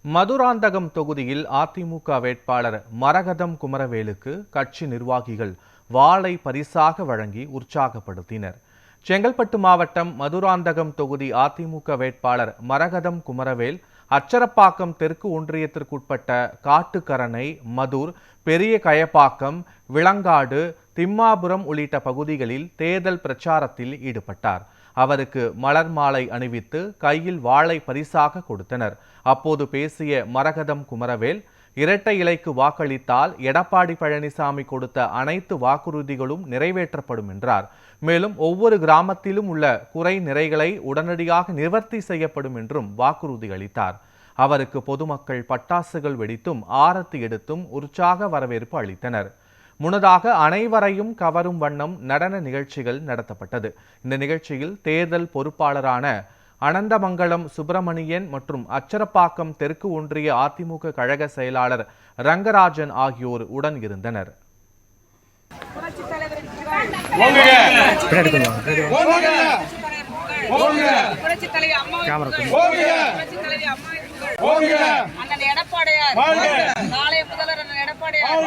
மதுராந்தகம் தொகுதியில் அதிமுக வேட்பாளர் மரகதம் குமரவேலுக்கு கட்சி நிர்வாகிகள் வாளை பரிசாக வழங்கி உற்சாகப்படுத்தினர். செங்கல்பட்டு மாவட்டம் மதுராந்தகம் தொகுதி அதிமுக வேட்பாளர் மரகதம் குமரவேல் அச்சரப்பாக்கம் தெற்கு ஒன்றியத்திற்குட்பட்ட காட்டுக்கரணை, மதுர், பெரிய கயப்பாக்கம், விளங்காடு, திம்மாபுரம் உள்ளிட்ட பகுதிகளில் தேர்தல் பிரச்சாரத்தில் ஈடுபட்டார். அவருக்கு மலர் மாலை அணிவித்து கையில் வாளை பரிசாக கொடுத்தனர். அப்போது பேசிய மரகதம் குமரவேல், இரட்டை இலைக்கு வாக்களித்தால் எடப்பாடி பழனிசாமி கொடுத்த அனைத்து வாக்குறுதிகளும் நிறைவேற்றப்படும் என்றார். மேலும் ஒவ்வொரு கிராமத்திலும் உள்ள குறை நிறைகளை உடனடியாக நிவர்த்தி செய்யப்படும் என்றும் வாக்குறுதி அளித்தார். அவருக்கு பொதுமக்கள் பட்டாசுகள் வெடித்தும் ஆரத்தி எடுத்தும் உற்சாக வரவேற்பு அளித்தனர். முன்னதாக அனைவரையும் கவரும் வண்ணம் நடன நிகழ்ச்சிகள் நடத்தப்பட்டது. இந்த நிகழ்ச்சியில் தேர்தல் பொறுப்பாளரான அனந்தமங்கலம் சுப்பிரமணியன் மற்றும் அச்சரப்பாக்கம் தெற்கு ஒன்றிய அதிமுக கழக செயலாளர் ரங்கராஜன் ஆகியோர் உடன் இருந்தனர். அண்ணன் எடப்பாடியார், நாளைய முதல்வர் அண்ணன் எடப்பாடியார்